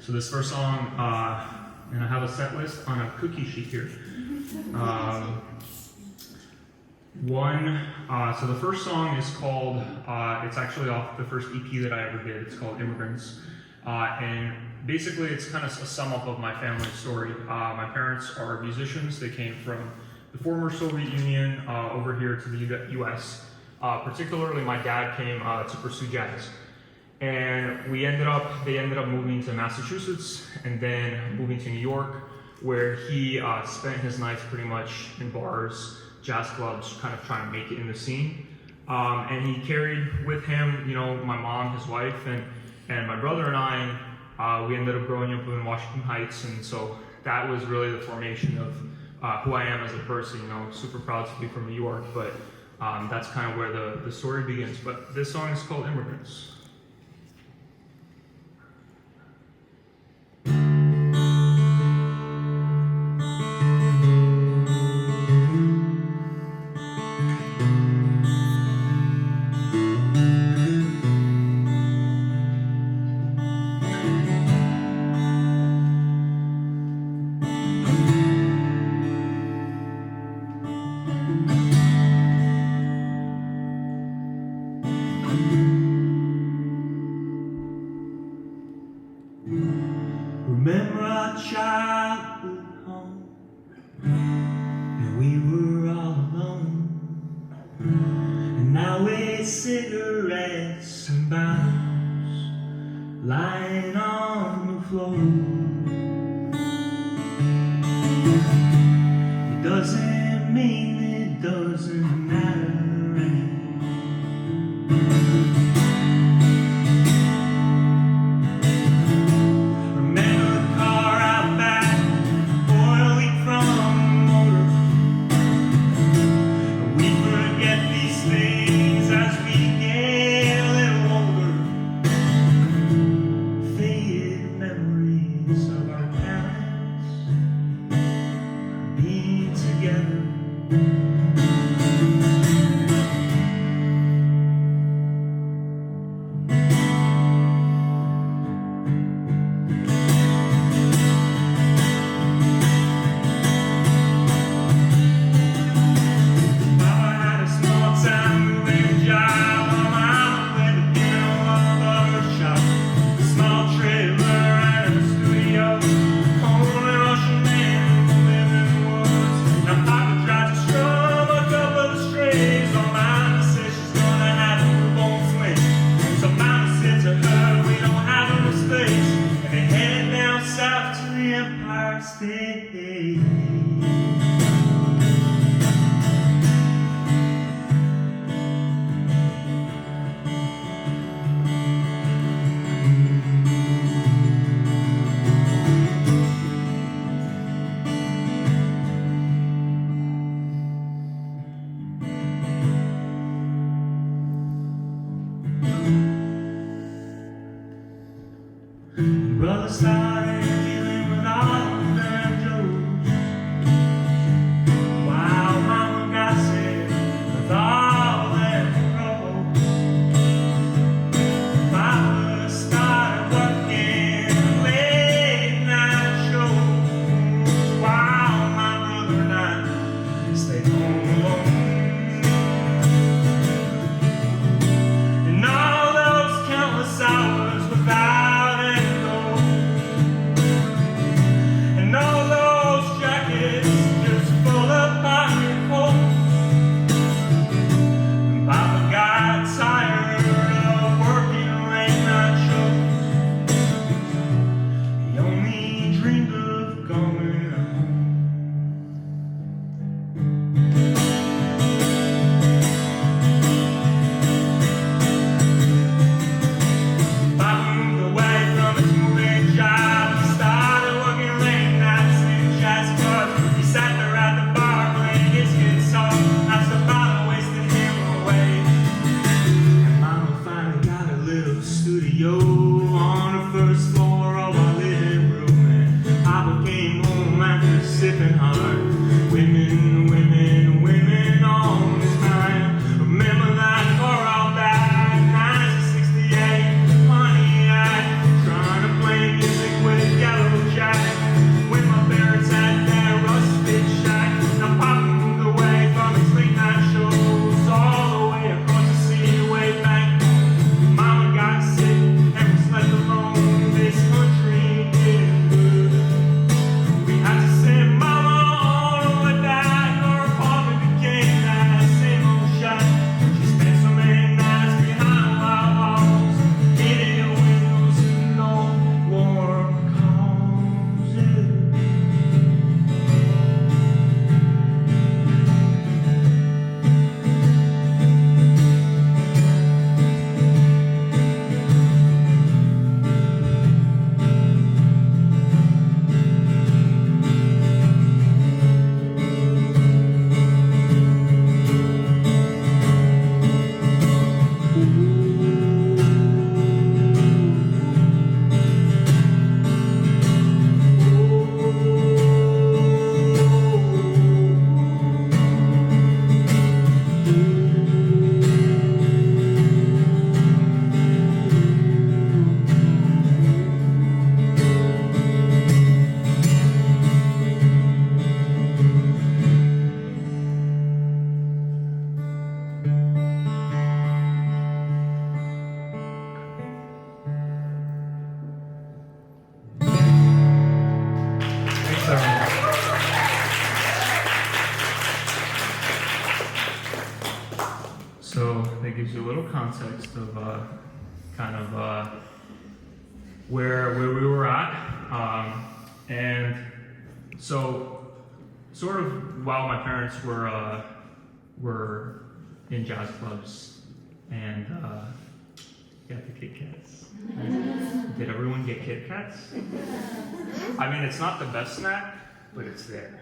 So this first song, and I have a set list on a cookie sheet here. So the first song is called, it's actually off the first EP that I ever did. It's called Immigrants. And basically it's kind of a sum up of my family story. My parents are musicians. They came from the former Soviet Union over here to the US. Particularly my dad came to pursue jazz. And they ended up moving to Massachusetts and then moving to New York, where he spent his nights pretty much in bars, jazz clubs, kind of trying to make it in the scene. And he carried with him, you know, my mom, his wife, and my brother and I. We ended up growing up in Washington Heights, and so that was really the formation of who I am as a person. You know, super proud to be from New York, but that's kind of where the story begins. But this song is called Immigrants. Remember our childhood home, and we were all alone, and now it's cigarettes and bottles lying on the floor. It doesn't mean it doesn't matter anymore. Brother started dealing with all of them Joes, while Mama got sick with all them pros. Papa started working a late night show, while my brother and I stayed home alone. And all those countless hours without gives you a little context of kind of where we were at. And so, sort of while my parents were in jazz clubs and got the Kit Kats. Did everyone get Kit Kats? I mean, it's not the best snack, but it's there.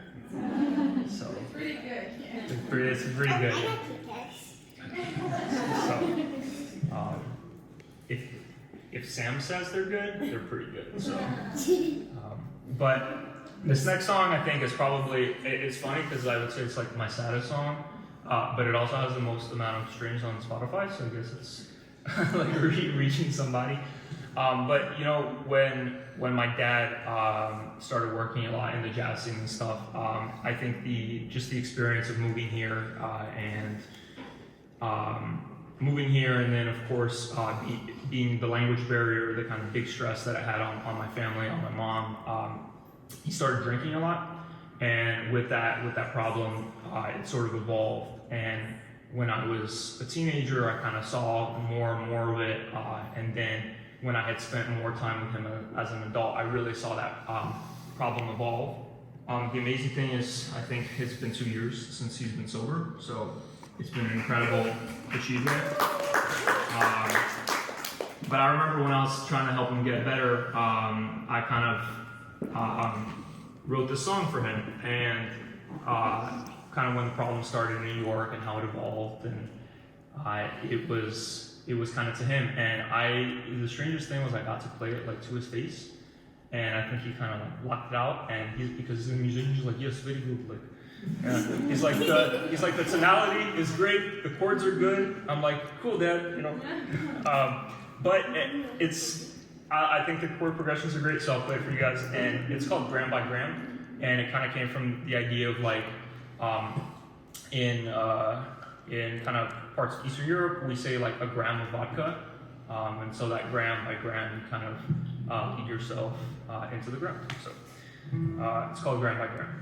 So It's pretty good. Yeah. it's pretty good. I got Kit Kats. So, if Sam says they're good, they're pretty good. So, but this next song I think is probably, it's funny because I would say it's like my saddest song, but it also has the most amount of streams on Spotify, so I guess it's like reaching somebody. But you know, when my dad started working a lot in the jazz scene and stuff, I think the experience of moving here and then of course being the language barrier, the kind of big stress that I had on my family, on my mom. He started drinking a lot, and with that problem, it sort of evolved. And when I was a teenager, I kind of saw more and more of it, and then when I had spent more time with him as an adult, I really saw that problem evolve. The amazing thing is, I think it's been 2 years since he's been sober, so it's been an incredible achievement. But I remember when I was trying to help him get better, I kind of wrote this song for him, and kind of when the problem started in New York and how it evolved, and it was kind of to him. And the strangest thing was I got to play it like to his face, and I think he kind of like blocked it out. And because he's a musician, he's like, yes, very good. Like, he's like the tonality is great, the chords are good. I'm like, cool, Dad, you know. But I think the chord progressions are great, so I'll play it for you guys. And it's called Gram by Gram, and it kind of came from the idea of like, in kind of parts of Eastern Europe, we say like a gram of vodka, and so that gram by gram, you kind of lead yourself into the ground. So it's called Gram by Gram.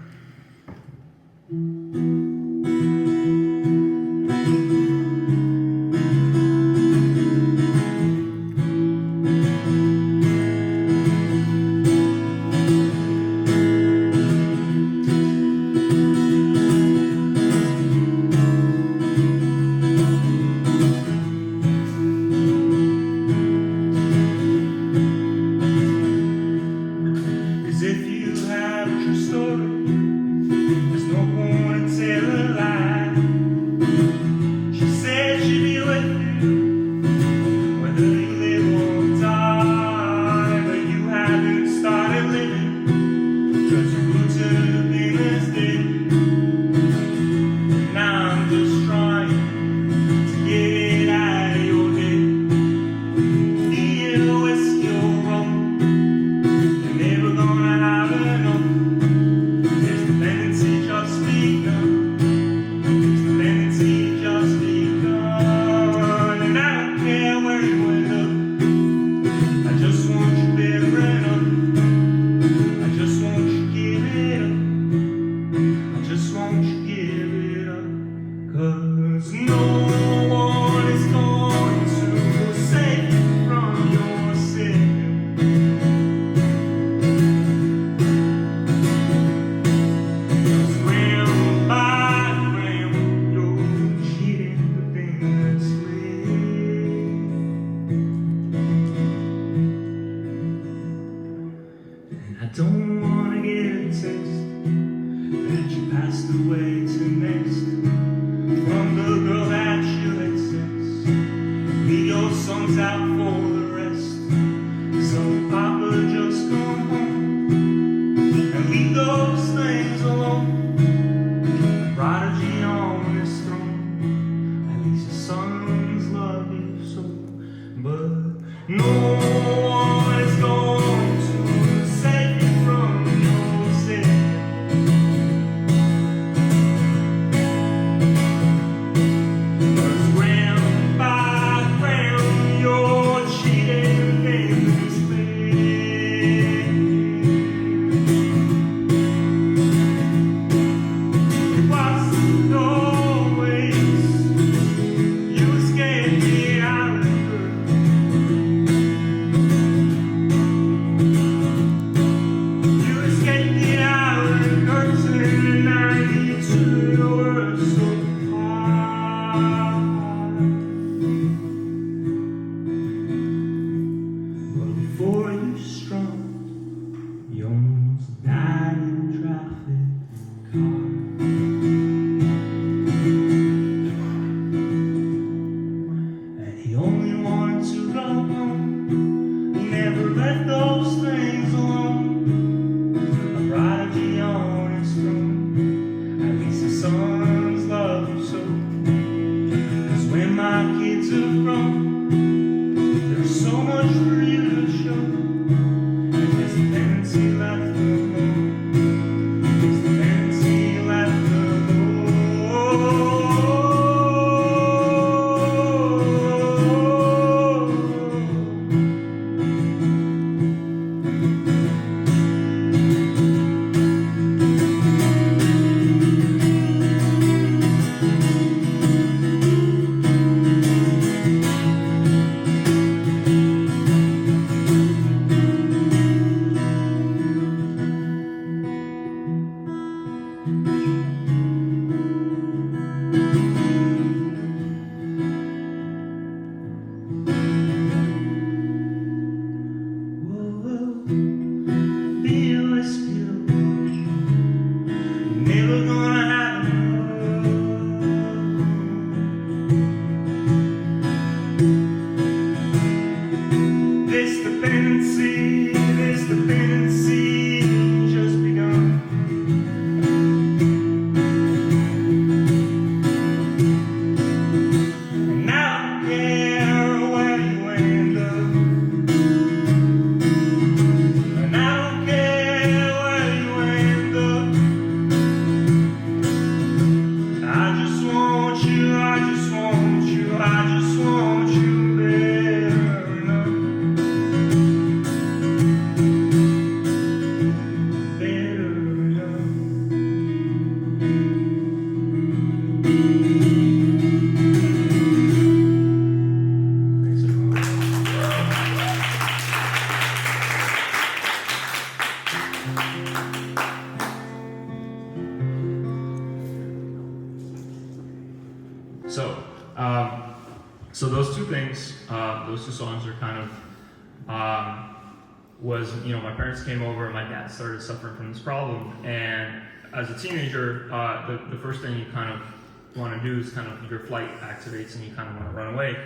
two things, those two songs are kind of, my parents came over and my dad started suffering from this problem. And as a teenager, the first thing you kind of want to do is kind of your flight activates and you kind of want to run away.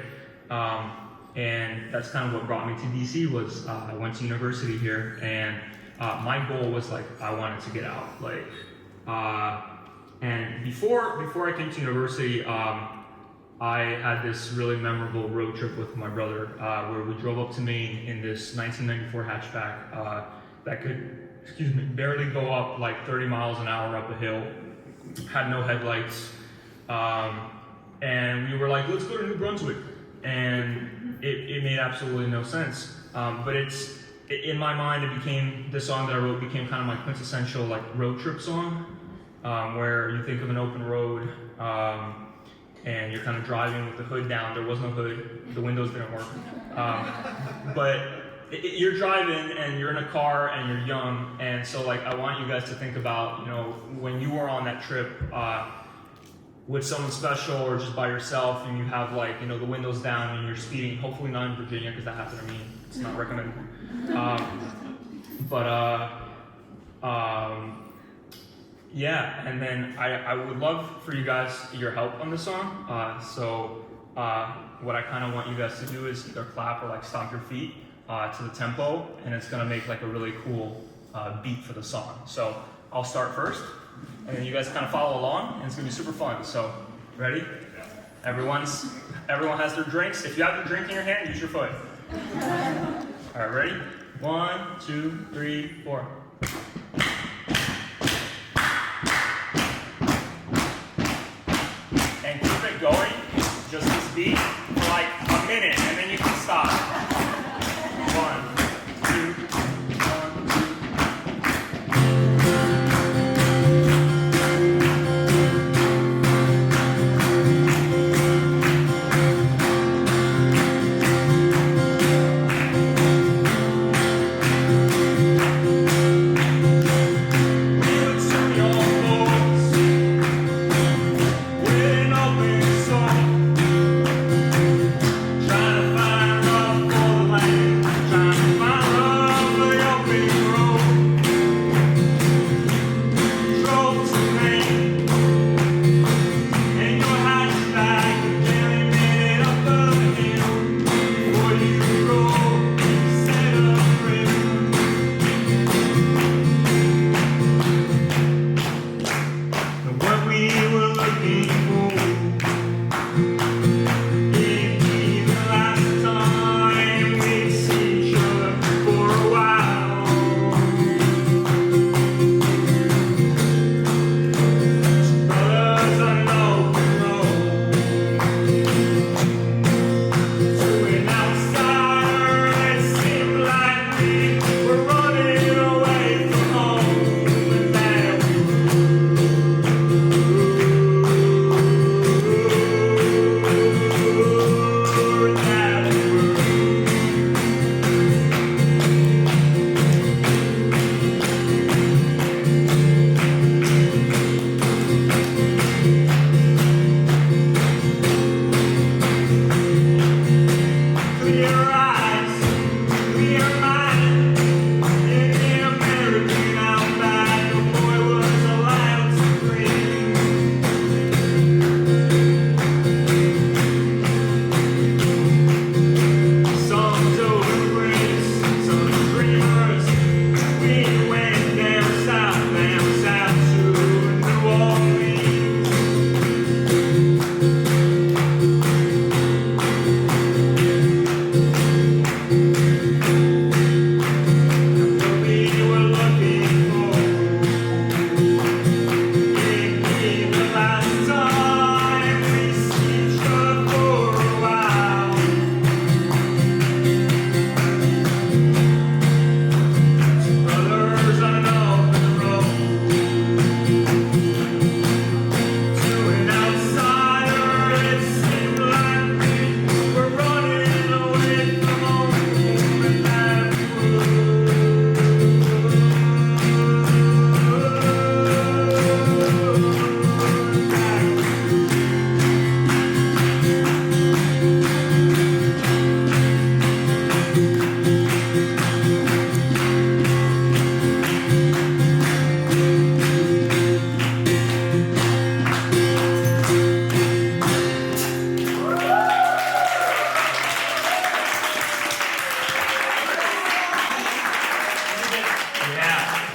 And that's kind of what brought me to DC was I went to university here, and my goal was like I wanted to get out. And before I came to university, I had this really memorable road trip with my brother where we drove up to Maine in this 1994 hatchback that could, barely go up like 30 miles an hour up a hill, had no headlights, and we were like, let's go to New Brunswick, and it made absolutely no sense. But in my mind, the song that I wrote became kind of my quintessential like road trip song, where you think of an open road, and you're kind of driving with the hood down. There was no hood, the windows didn't work. But you're driving and you're in a car and you're young, and so like I want you guys to think about, when you were on that trip with someone special or just by yourself, and you have like, the windows down and you're speeding, hopefully not in Virginia because that happened to me, it's not recommended. Yeah, and then I would love for you guys, your help on this song. So what I kind of want you guys to do is either clap or like stomp your feet to the tempo, and it's gonna make like a really cool beat for the song. So I'll start first, and then you guys kind of follow along, and it's gonna be super fun. So, ready? Everyone has their drinks. If you have your drink in your hand, use your foot. All right, ready? 1, 2, 3, 4. And keep it going, just this beat, for like a minute, and then you can stop. 1, 2, 1, 2.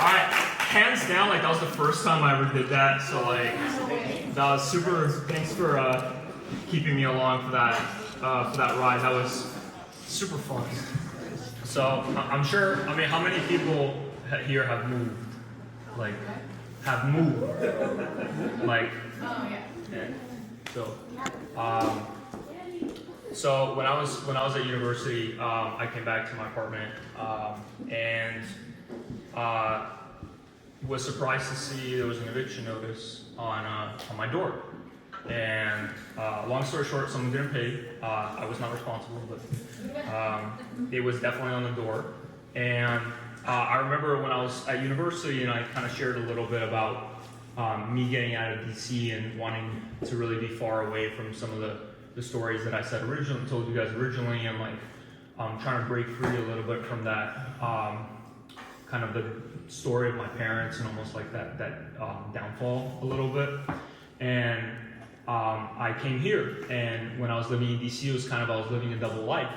Hands down, like that was the first time I ever did that. So like, that was super. Thanks for keeping me along for that ride. That was super fun. So I'm sure. I mean, how many people here have moved? Like, have moved? Like, yeah. So when I was at university, I came back to my apartment and was surprised to see there was an eviction notice on my door. And long story short, someone didn't pay. I was not responsible, but it was definitely on the door. And I remember when I was at university, and I kind of shared a little bit about me getting out of DC and wanting to really be far away from some of the stories that I said originally, told you guys originally, and like trying to break free a little bit from that kind of the story of my parents and almost like that downfall a little bit. And I came here, and when I was living in DC, it was kind of, I was living a double life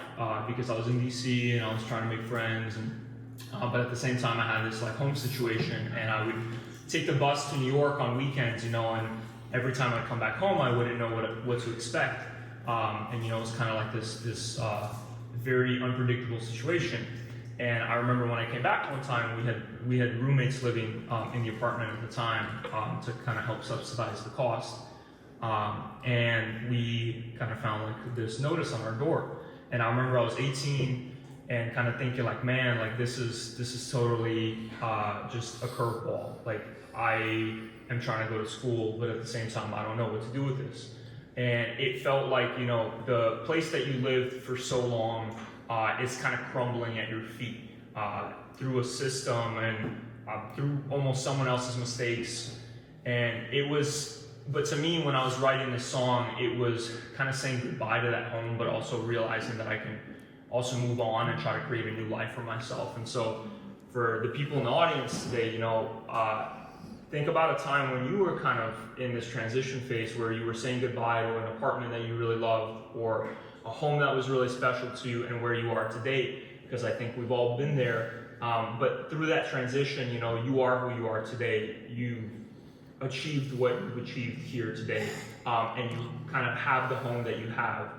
because I was in DC and I was trying to make friends, and but at the same time I had this like home situation, and I would take the bus to New York on weekends, you know, and every time I'd come back home I wouldn't know what to expect, and you know, it was kind of like this very unpredictable situation. And I remember when I came back one time, we had roommates living in the apartment at the time to kind of help subsidize the cost. And we kind of found like this notice on our door. And I remember I was 18 and kind of thinking like, man, like this is totally just a curveball. Like I am trying to go to school, but at the same time, I don't know what to do with this. And it felt like, you know, the place that you lived for so long is kind of crumbling at your feet through a system and through almost someone else's mistakes. And it was, but to me, when I was writing this song, it was kind of saying goodbye to that home, but also realizing that I can also move on and try to create a new life for myself. And so for the people in the audience today, you know, think about a time when you were kind of in this transition phase where you were saying goodbye to an apartment that you really loved, or a home that was really special to you, and where you are today, because I think we've all been there. But through that transition, you know, you are who you are today. You achieved what you've achieved here today, and you kind of have the home that you have.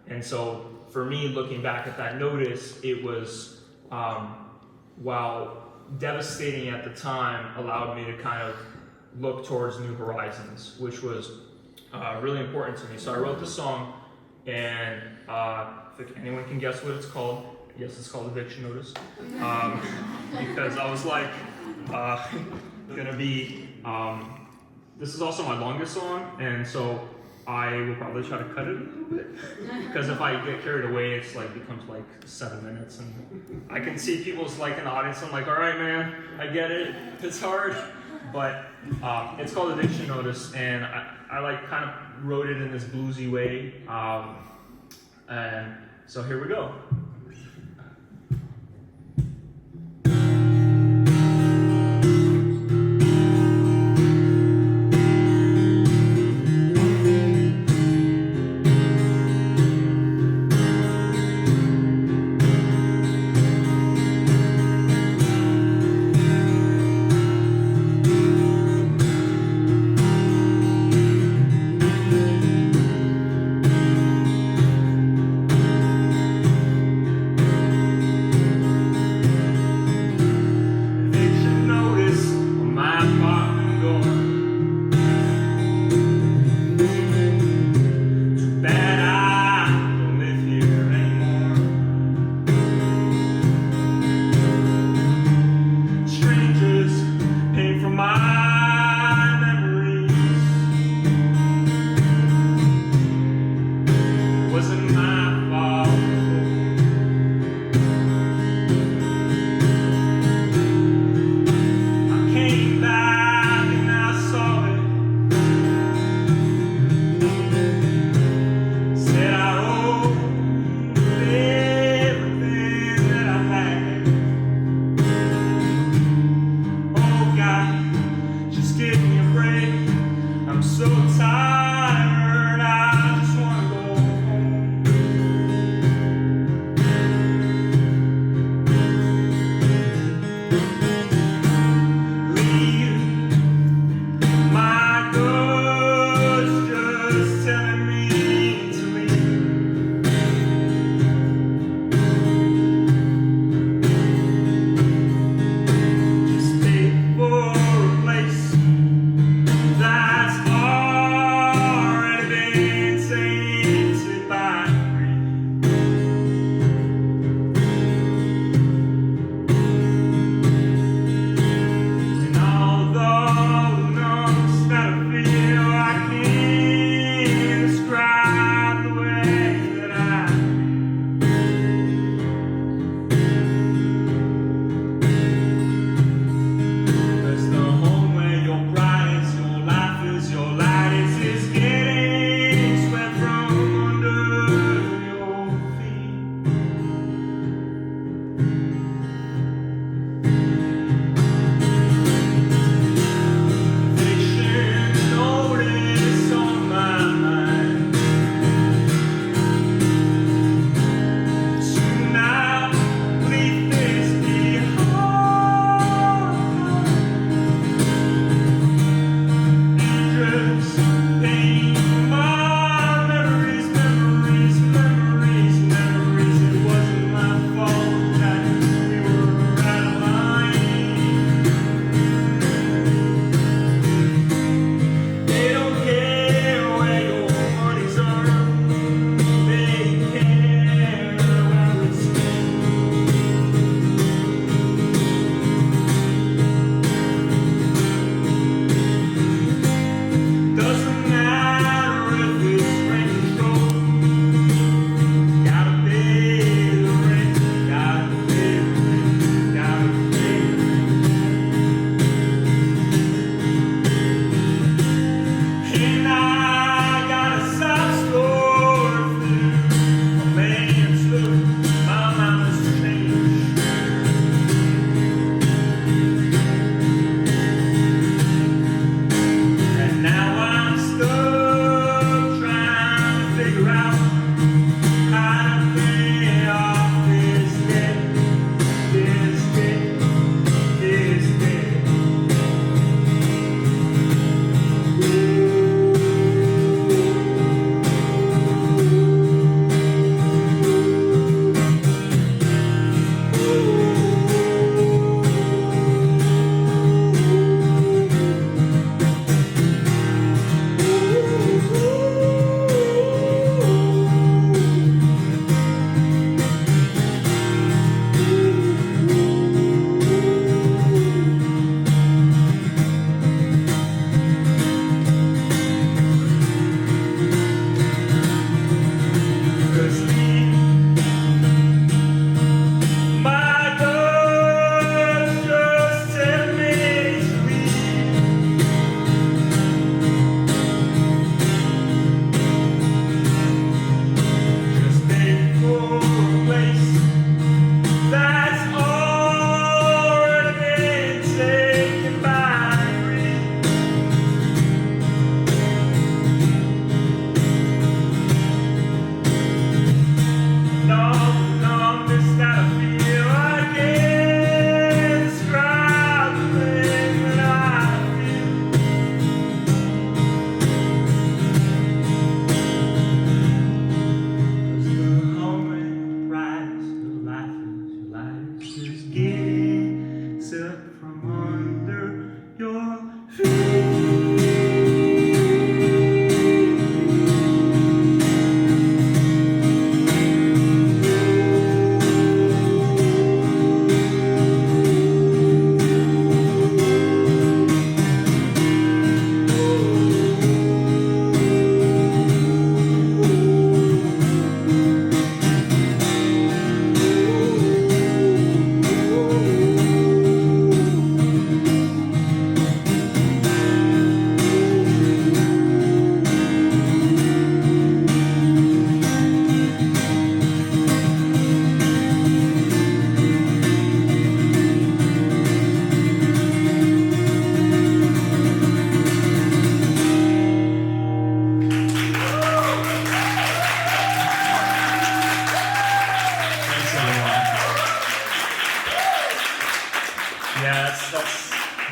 And so for me, looking back at that notice, it was, while devastating at the time, allowed me to kind of look towards new horizons, which was really important to me. So I wrote the song, and if anyone can guess what it's called, yes, it's called Eviction Notice, because I was like, gonna be, this is also my longest song, and so I will probably try to cut it a little bit, because if I get carried away, it's like becomes like 7 minutes, and I can see people's like in the audience. I'm like, all right, man, I get it, it's hard, but it's called Eviction Notice, and I like kind of wrote it in this bluesy way, and so here we go.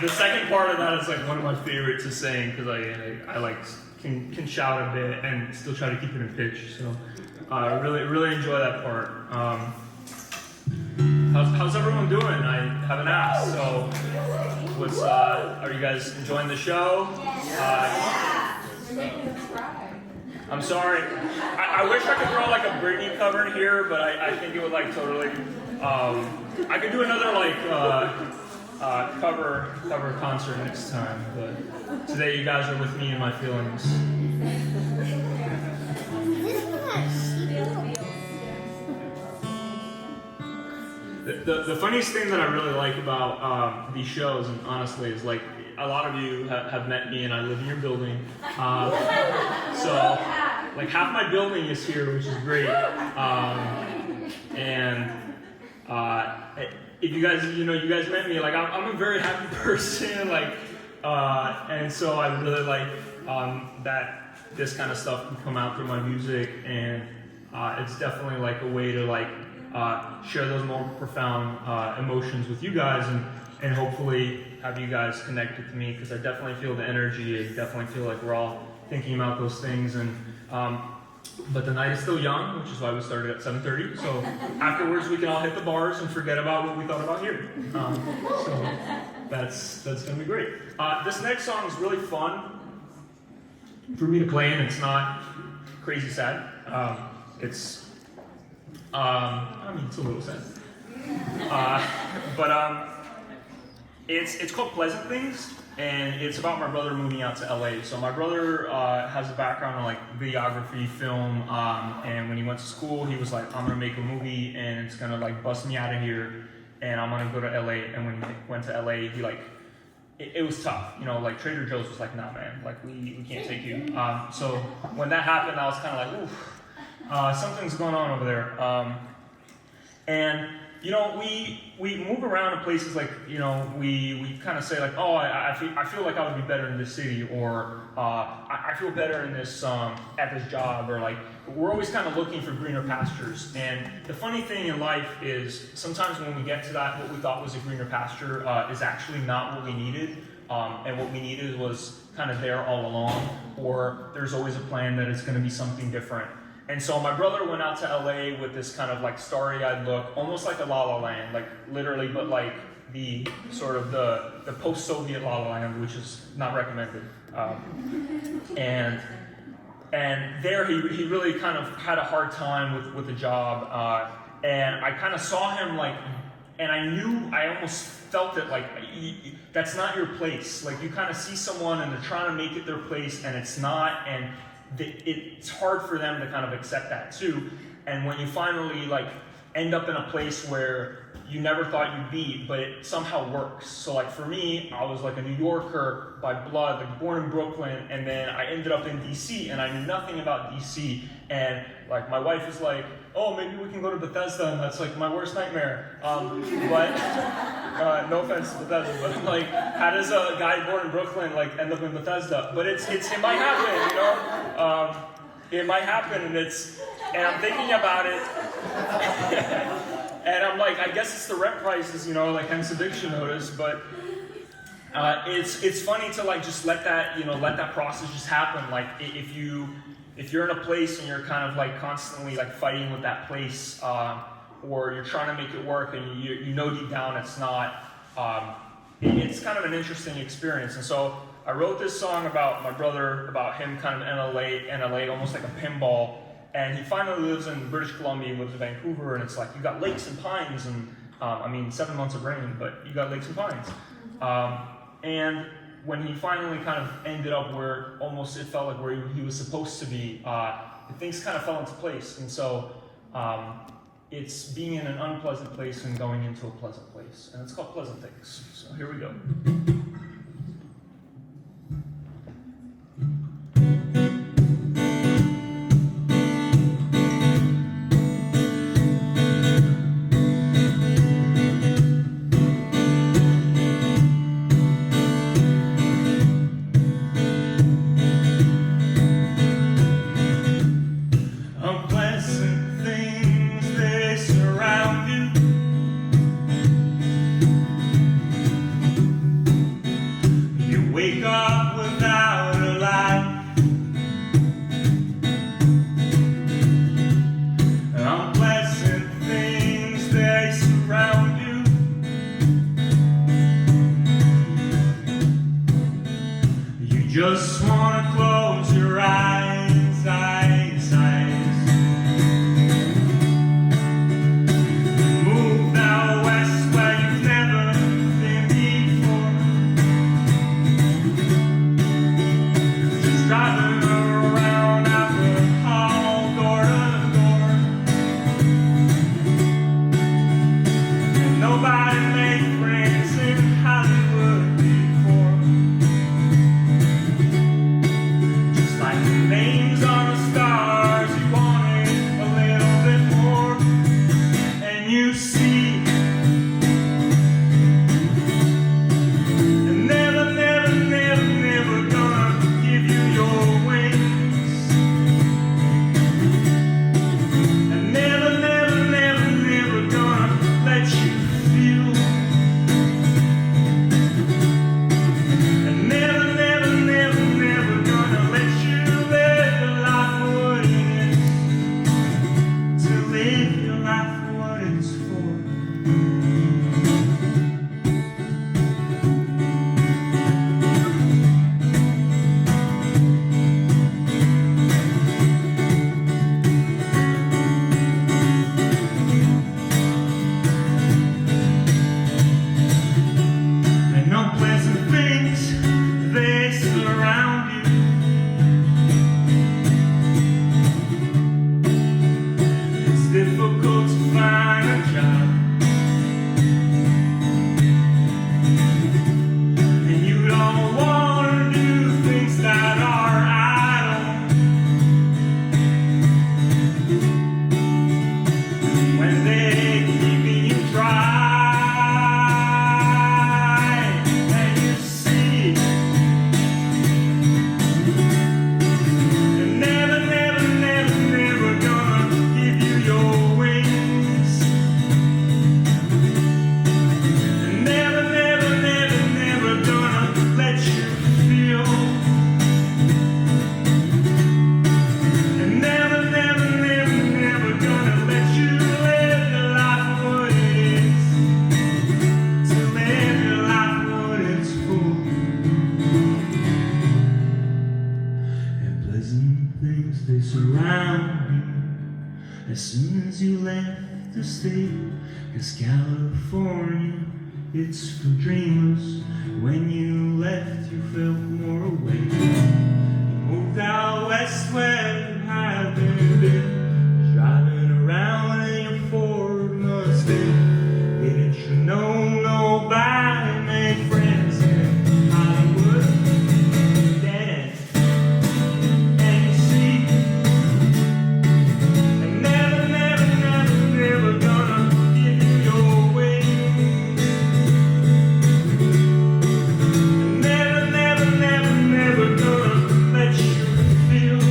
the second part of that is like one of my favorites to sing because I like can shout a bit and still try to keep it in pitch. So I really enjoy that part. How's everyone doing? I haven't asked. So what's are you guys enjoying the show? I'm sorry. I wish I could throw like a Britney cover in here, but I think it would like totally. I could do another like cover concert next time, but today you guys are with me in my feelings. The funniest thing that I really like about these shows, and honestly, is like a lot of you have met me and I live in your building. So like half my building is here, which is great. And if you guys, you guys met me, like I'm a very happy person, like, and so I really like that this kind of stuff can come out through my music, and it's definitely like a way to like share those more profound emotions with you guys, and hopefully have you guys connected to me, because I definitely feel the energy. I definitely feel like we're all thinking about those things, and but the night is still young, which is why we started at 7:30. So afterwards we can all hit the bars and forget about what we thought about here. So that's gonna be great. This next song is really fun for me to play, and it's not crazy sad. It's a little sad. But it's called Pleasant Things, and it's about my brother moving out to LA. So my brother has a background in like videography, film, and when he went to school, he was like, I'm gonna make a movie, and it's gonna like bust me out of here, and I'm gonna go to LA. And when he went to LA, he like, it was tough, like Trader Joe's was like, nah man, like we can't take you. So when that happened, I was kind of like, oof, something's going on over there. And we move around in places like, we kind of say like, oh, I feel like I would be better in this city, or I feel better in this at this job, or like we're always kind of looking for greener pastures. And the funny thing in life is sometimes when we get to that, what we thought was a greener pasture is actually not what we needed, and what we needed was kind of there all along, or there's always a plan that it's going to be something different. And so my brother went out to LA with this kind of like starry-eyed look, almost like a La La Land, like literally, but like the sort of the post-Soviet La La Land, which is not recommended. And there he really kind of had a hard time with the job, and I kind of saw him like, and I almost felt it like, that's not your place. Like you kind of see someone and they're trying to make it their place, and it's not, and it's hard for them to kind of accept that too. And when you finally like end up in a place where you never thought you'd be, but it somehow works. So like for me, I was like a New Yorker by blood, like born in Brooklyn, and then I ended up in DC, and I knew nothing about DC. And like my wife is like, oh, maybe we can go to Bethesda, and that's like my worst nightmare. But no offense to Bethesda, but I'm like, how does a guy born in Brooklyn like end up in Bethesda? But it might happen, it might happen, and I'm thinking about it, and I'm like, I guess it's the rent prices, like hence eviction notice. But it's funny to like just let that process just happen. Like if you're in a place and you're kind of like constantly like fighting with that place, or you're trying to make it work, and you know deep down it's not, it's kind of an interesting experience. And so I wrote this song about my brother, about him kind of in LA, almost like a pinball. And he finally lives in British Columbia, he lives in Vancouver, and it's like you got lakes and pines, and 7 months of rain, but you got lakes and pines. And when he finally kind of ended up where almost it felt like where he was supposed to be, things kind of fell into place. And so it's being in an unpleasant place and going into a pleasant place. And it's called Pleasant Things. So here we go. wake up without a light. Unpleasant things, they surround you. You just want to close your eyes, eyes, eyes. Move out west where you've never been before. Just driving around alcohol door to door. And nobody made friends in Hollywood before. Just like the names on the stars, you wanted a little bit more. And you see, and never, never, never, never gonna give you your wings. And never, never, never, never gonna let you feel. And never, never, never, never gonna let you live your life for what it is. To live your life for what it's for. And unpleasant things, they surround you. It's difficult to find a job. And you don't want to do things that are idle. When they're keeping you dry. And you see, and never, never, never, never gonna give you your wings. And never, never, never, never gonna let you feel. And never, never, never, never gonna let you live your life for what it is. To live your life for what it's for. And pleasant things, they surround you as soon as you left the state. 'Cause California, it's for dreamers. When you left, you felt more awake. You moved out west where you haven't been. Driving around in your Ford Mustang. Didn't you know nobody made friends in Hollywood? Dead. And you see, and never, never, never, never gonna give you your wings. And never, never, never, never gonna let you feel.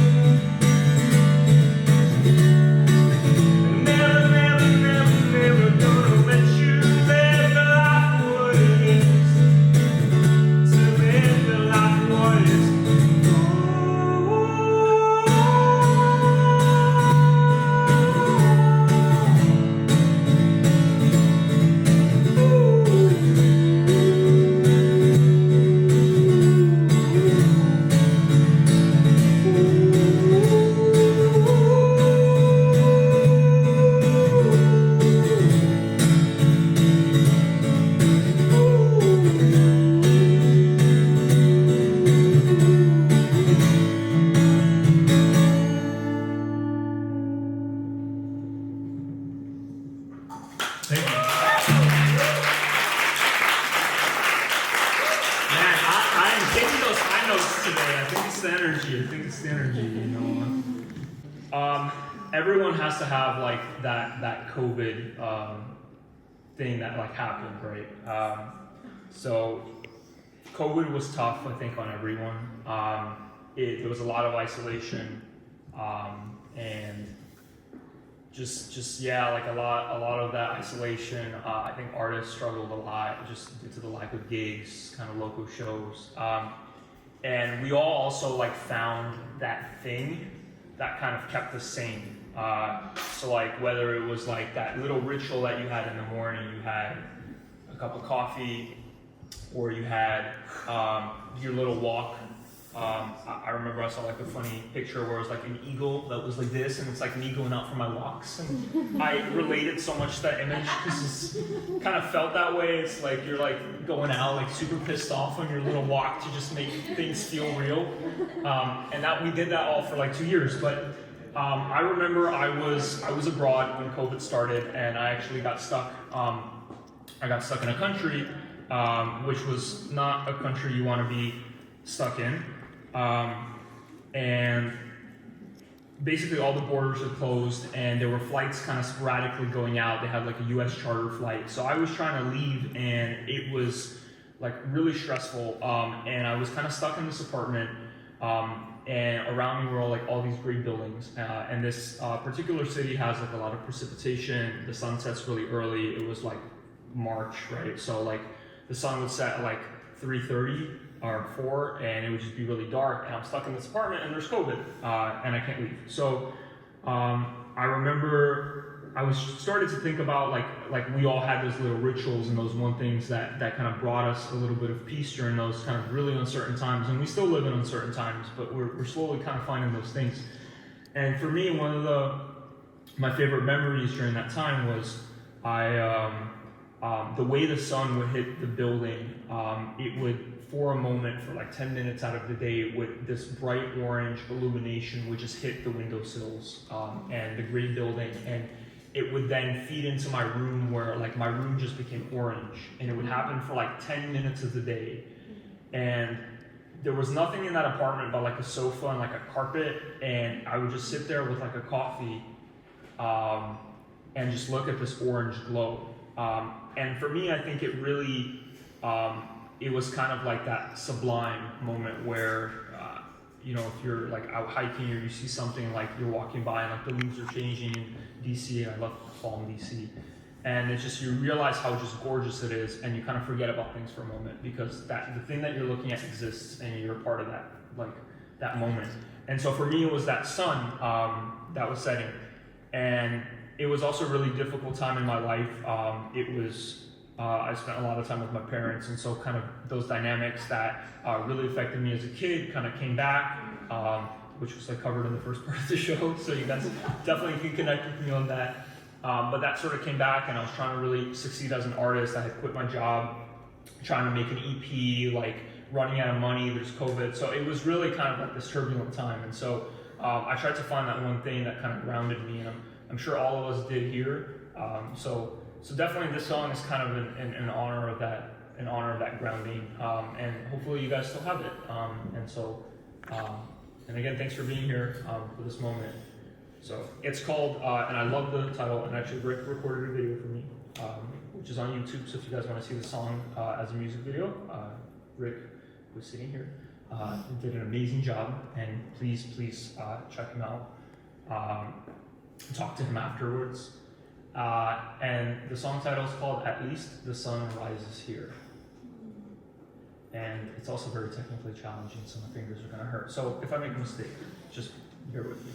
And never, never, never, never gonna let you live your life for what it is. To live your life for what it's Thank you. Man, I am taking those high notes today. I think it's the energy. You know. Everyone has to have like that COVID thing that like happened, right? So COVID was tough, I think, on everyone. There was a lot of isolation, and just yeah, like a lot of that isolation. I think artists struggled a lot just due to the lack of gigs, kind of local shows. and we all also like found that thing that kind of kept us sane. So like whether it was like that little ritual that you had in the morning, you had a cup of coffee, or you had your little walk. I remember I saw like a funny picture where it was like an eagle that was like this, and it's like me going out for my walks. And I related so much to that image because it's kind of felt that way. It's like you're like going out like super pissed off on your little walk to just make things feel real. And that we did that all for like 2 years. But I remember I was abroad when COVID started, and I actually got stuck. I got stuck in a country which was not a country you want to be stuck in. And basically all the borders are closed, and there were flights kind of sporadically going out. They had like a US charter flight. So I was trying to leave, and it was like really stressful. And I was kind of stuck in this apartment, and around me were all these great buildings. And this particular city has like a lot of precipitation. The sun sets really early. It was like March, right? So like the sun would set at like 3:30 or 4, and it would just be really dark, and I'm stuck in this apartment, and there's COVID, and I can't leave. So I remember I was started to think about like we all had those little rituals and those one things that kind of brought us a little bit of peace during those kind of really uncertain times, and we still live in uncertain times, but we're slowly kind of finding those things. And for me, one of my favorite memories during that time was the way the sun would hit the building. It would, for a moment, for like 10 minutes out of the day, with this bright orange illumination would just hit the windowsills and the green building, and it would then feed into my room, where like my room just became orange, and it would happen for like 10 minutes of the day. And there was nothing in that apartment but like a sofa and like a carpet, and I would just sit there with like a coffee and just look at this orange glow. And for me, I think it really, it was kind of like that sublime moment where, you know, if you're like out hiking or you see something, like you're walking by and like the leaves are changing in DC, and I love fall in DC. And it's just, you realize how just gorgeous it is, and you kind of forget about things for a moment, because the thing that you're looking at exists, and you're a part of that, like that moment. And so for me, it was that sun that was setting. And it was also a really difficult time in my life. I spent a lot of time with my parents, and so kind of those dynamics that really affected me as a kid kind of came back, which was like covered in the first part of the show, so you guys definitely can connect with me on that. But that sort of came back, and I was trying to really succeed as an artist. I had quit my job, trying to make an EP, like running out of money, there's COVID, so it was really kind of like this turbulent time. And so I tried to find that one thing that kind of grounded me, and I'm sure all of us did here. So definitely this song is kind of in honor of that grounding, and hopefully you guys still have it. And again, thanks for being here for this moment. So it's called, and I love the title, and actually Rick recorded a video for me, which is on YouTube. So if you guys want to see the song as a music video, Rick was sitting here, did an amazing job, and please check him out. Talk to him afterwards. And the song title is called "At Least the Sun Rises Here." And it's also very technically challenging, so my fingers are gonna hurt. So if I make a mistake, just bear with me.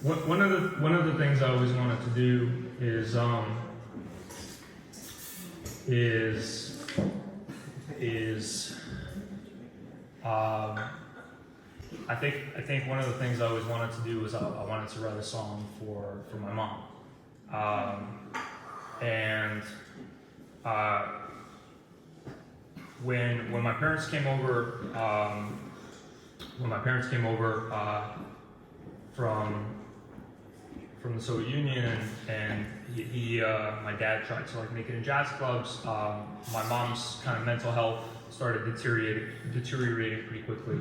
One of the things I always wanted to do is I think one of the things I always wanted to do was I wanted to write a song for my mom, and when my parents came over from the Soviet Union, and my dad tried to like make it in jazz clubs. My mom's kind of mental health started deteriorating pretty quickly.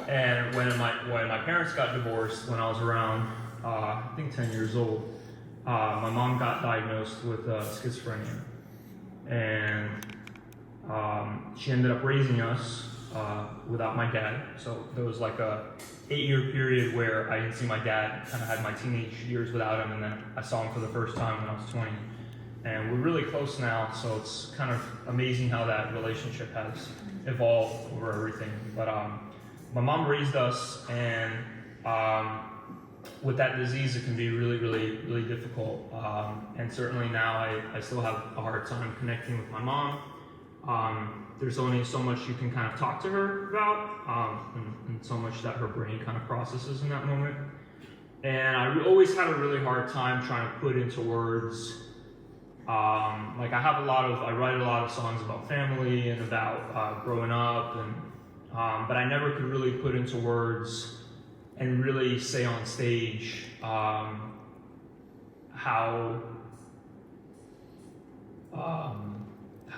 And when my parents got divorced, when I was around I think 10 years old, my mom got diagnosed with schizophrenia, and she ended up raising us without my dad. So there was like a 8-year period where I didn't see my dad, kind of had my teenage years without him, and then I saw him for the first time when I was 20. And we're really close now, so it's kind of amazing how that relationship has evolved over everything. But my mom raised us, and with that disease, it can be really, really, really difficult. And certainly now I still have a hard time connecting with my mom. There's only so much you can kind of talk to her about, and so much that her brain kind of processes in that moment. And I always had a really hard time trying to put into words. Like I write a lot of songs about family and about growing up, and but I never could really put into words and really say on stage how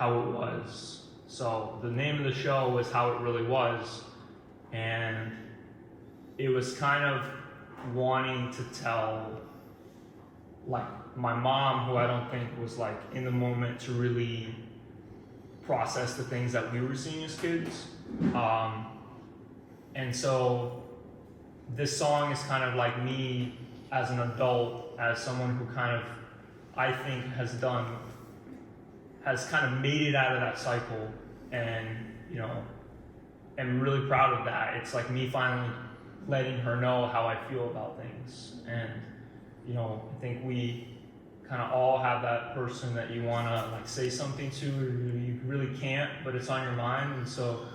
it was. So the name of the show was How It Really Was, and it was kind of wanting to tell, like, my mom, who I don't think was like in the moment to really process the things that we were seeing as kids. And so this song is kind of like me as an adult, as someone who kind of, I think, has kind of made it out of that cycle, and am really proud of that. It's like me finally letting her know how I feel about things. And I think we kind of all have that person that you want to like say something to, or you really can't, but it's on your mind. And so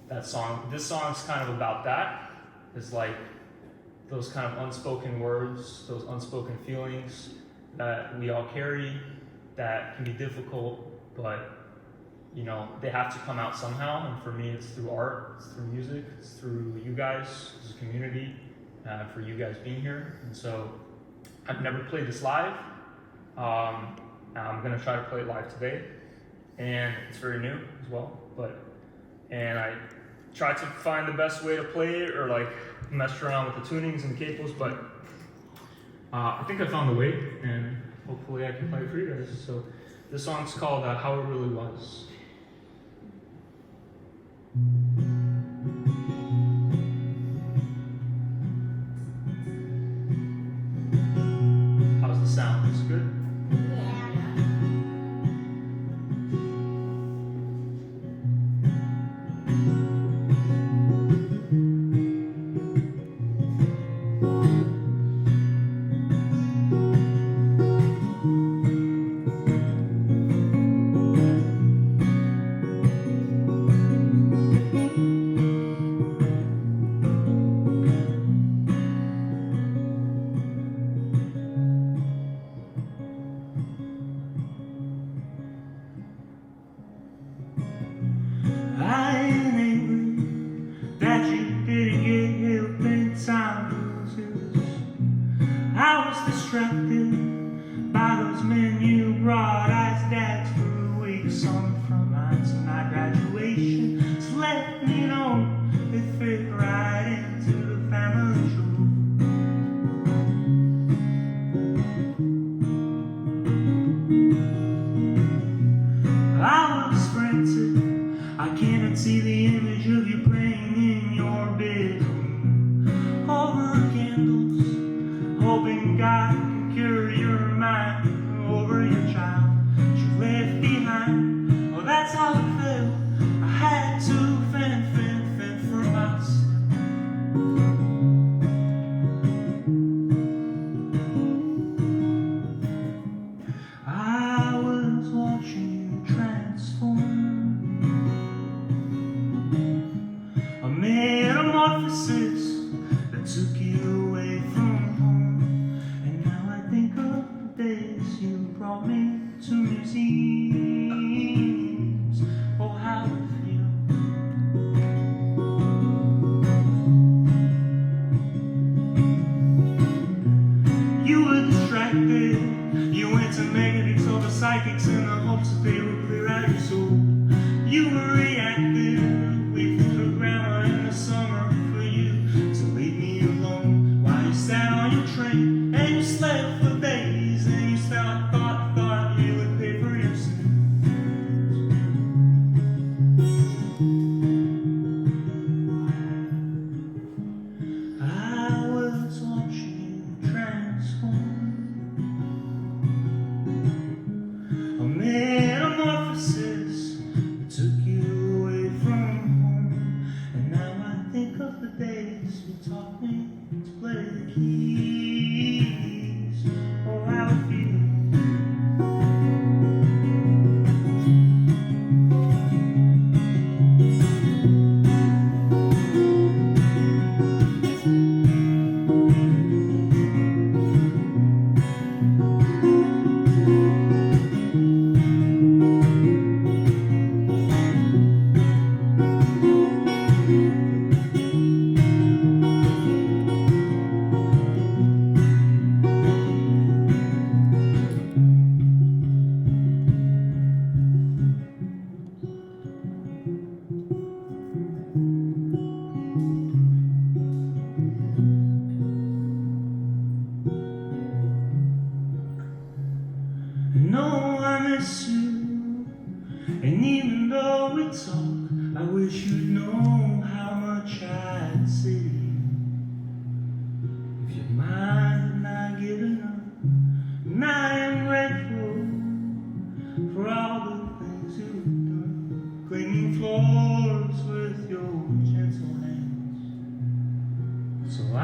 this song's kind of about that. It's like those kind of unspoken words, those unspoken feelings that we all carry, that can be difficult, but they have to come out somehow. And for me, it's through art, it's through music, it's through you guys as a community, for you guys being here. And so I've never played this live. I'm gonna try to play it live today, and it's very new as well. And I tried to find the best way to play it, or like mess around with the tunings and the cables, but I think I found the way, and hopefully I can play it for you guys. So this song's called How It Really Was. How's the sound? Is it good? I ain't angry that you didn't get help in time to lose. I was distracted by those men you brought as dads for weeks on the front lines of my graduation. So let me know they fit right into the family jewel. I was frantic. I cannot see the image of you praying in your bedroom. Over candles, hoping God can cure your mind over your child you left behind. Well, that's how it felt. I had to fend for myself. play the keys. Oh, how it feels. I know I miss you, and even though we talk, I wish you'd know how much I'd say to you. If your mind had not given up, and I am grateful for all the things you've done, cleaning floors with your gentle hands, so I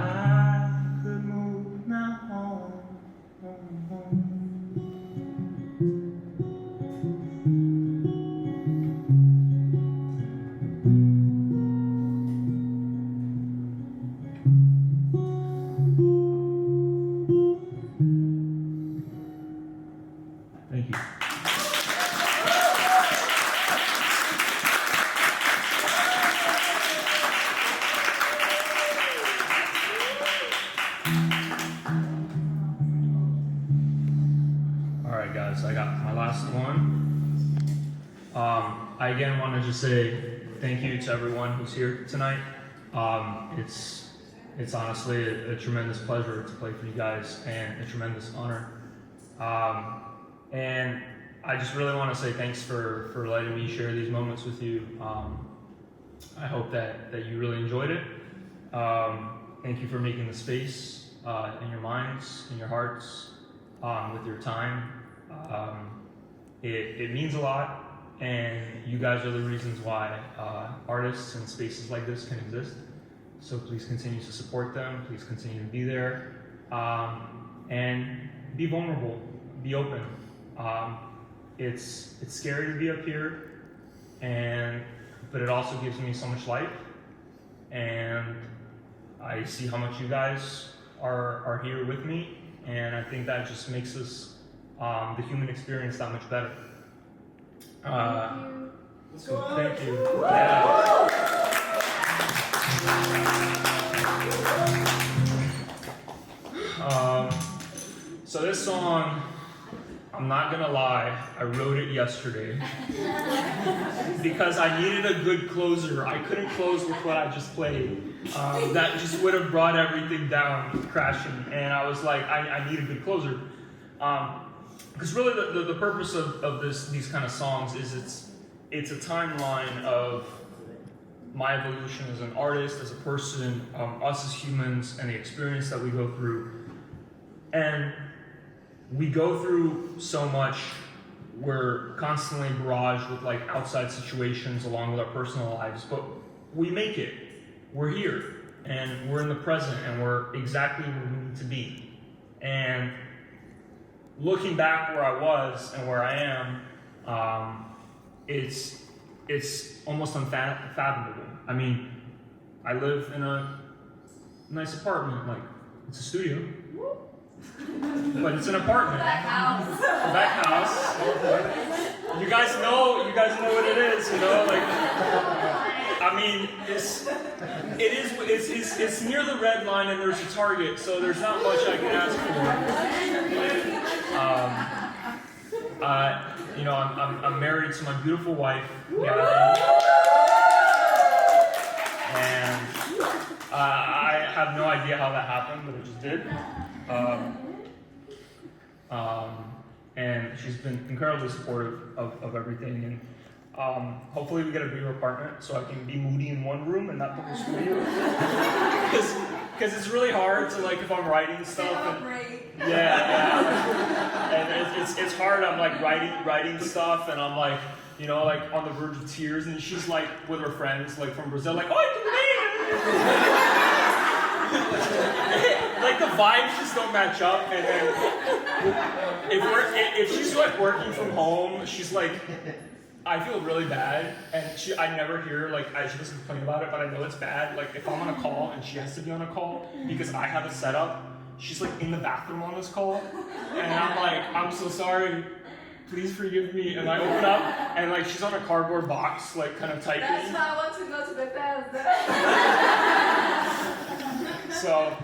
could move now home, home, home. Thank you. All right, guys, I got my last one. I again want to just say thank you to everyone who's here tonight. It's honestly a tremendous pleasure to play for you guys and a tremendous honor. And I just really want to say thanks for letting me share these moments with you. I hope that you really enjoyed it. Thank you for making the space in your minds, in your hearts, with your time. It means a lot, and you guys are the reasons why artists and spaces like this can exist. So please continue to support them. Please continue to be there, and be vulnerable, be open. It's scary to be up here, but it also gives me so much life, and I see how much you guys are here with me, and I think that just makes us the human experience that much better. So thank you. Yeah. So this song, I'm not gonna lie, I wrote it yesterday because I needed a good closer. I couldn't close with what I just played. That just would have brought everything down crashing, and I was like, I need a good closer. Because really the purpose of these kind of songs is it's a timeline of my evolution as an artist, as a person, us as humans, and the experience that we go through. And we go through so much. We're constantly barraged with like outside situations along with our personal lives, but we make it. We're here, and we're in the present, and we're exactly where we need to be. And looking back where I was and where I am, it's almost unfathomable. I mean, I live in a nice apartment, like it's a studio, but it's an apartment. Back house. You guys know what it is, you know, like. I mean, it's near the red line, and there's a Target, so there's not much I can ask for. You know, I'm married to my beautiful wife, Gabby, and I have no idea how that happened, but it just did. And she's been incredibly supportive of everything, and hopefully we get a bigger apartment so I can be moody in one room and not the whole studio. Because it's really hard to, like, if I'm writing stuff and and it's hard. I'm like writing stuff, and I'm like, you know, like on the verge of tears, and she's like with her friends like from Brazil, like, oh, like the vibes just don't match up, and then if she's like working from home, she's like, I feel really bad, and I never hear like she doesn't complain about it, but I know it's bad. Like if I'm on a call and she has to be on a call because I have a setup, she's like in the bathroom on this call, and I'm like, I'm so sorry, please forgive me. And I open up, and like she's on a cardboard box, like kind of typing. That's why I want to go to the bed. So,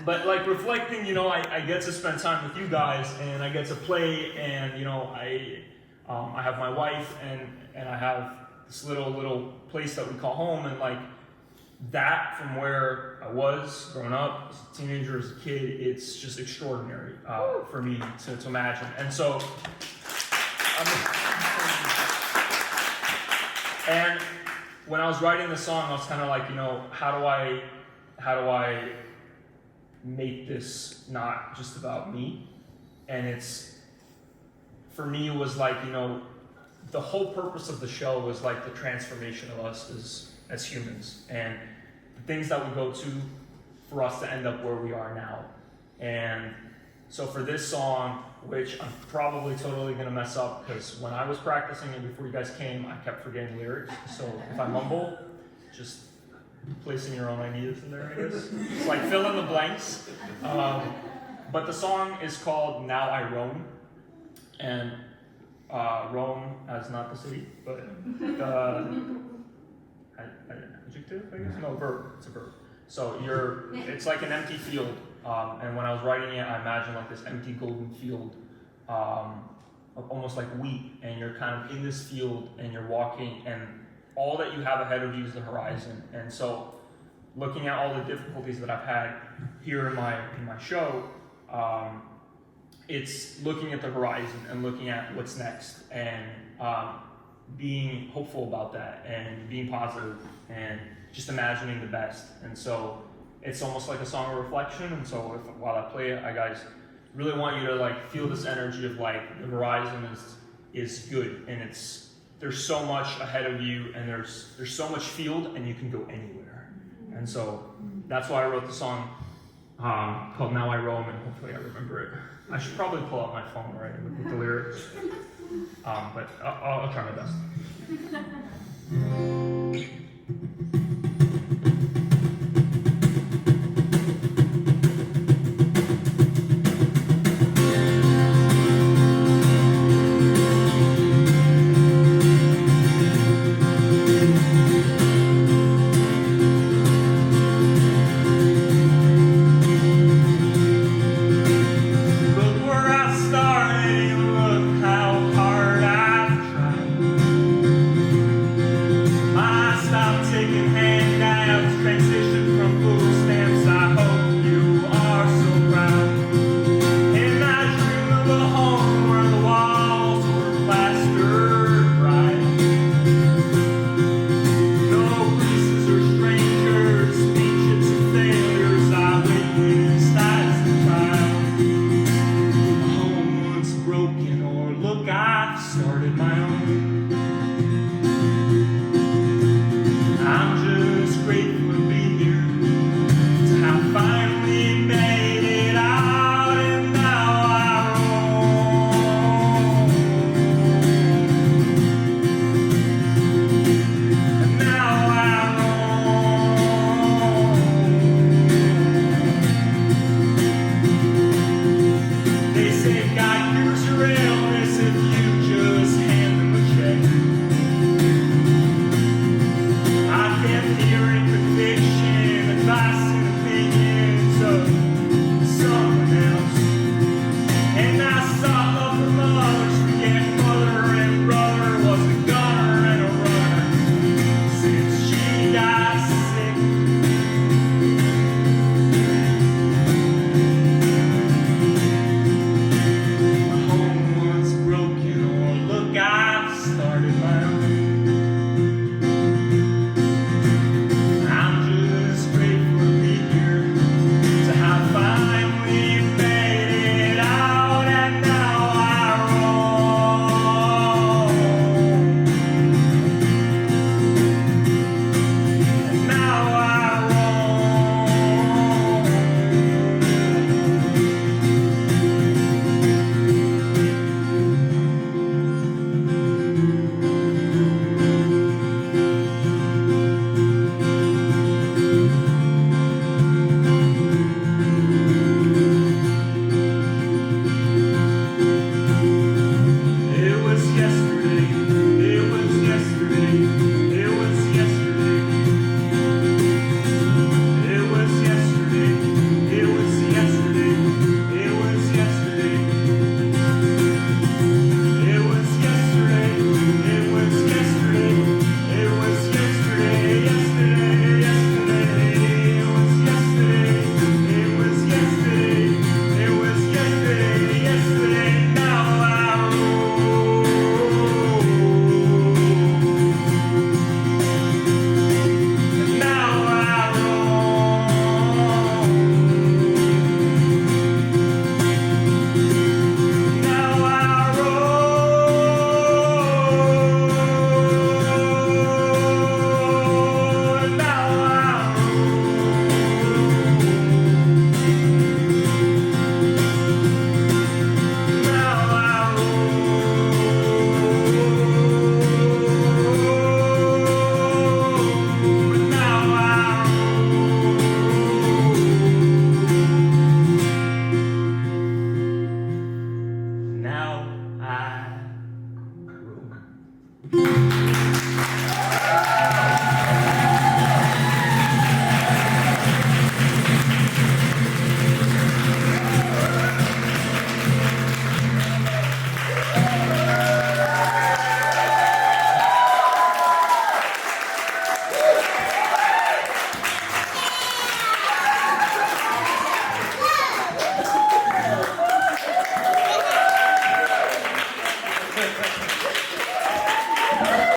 but like reflecting, you know, I get to spend time with you guys, and I get to play, and you know, I have my wife, and I have this little place that we call home, and like that from where I was growing up as a teenager, as a kid, it's just extraordinary for me to imagine. And so, and when I was writing the song, I was kind of like, you know, how do I make this not just about me? And it's, for me, it was like, you know, the whole purpose of the show was like the transformation of us as humans, and the things that we go to for us to end up where we are now. And so for this song, which I'm probably totally gonna mess up, because when I was practicing and before you guys came, I kept forgetting lyrics. So if I mumble, just placing your own ideas in there, I guess. It's like fill in the blanks. But the song is called Now I Roam. And Rome as not the city, but the adjective, I guess? No, verb. It's a verb. So it's like an empty field. And when I was writing it, I imagined like this empty golden field, almost like wheat, and you're kind of in this field and you're walking, and all that you have ahead of you is the horizon. And so looking at all the difficulties that I've had here in my show, it's looking at the horizon and looking at what's next, and being hopeful about that, and being positive, and just imagining the best. And so it's almost like a song of reflection. And so while I play it, I guys really want you to like feel this energy of like the horizon is good, and there's so much ahead of you, and there's so much field, and you can go anywhere. And so that's why I wrote the song called Now I Roam, and hopefully I remember it. I should probably pull out my phone right with the lyrics, but I'll try my best.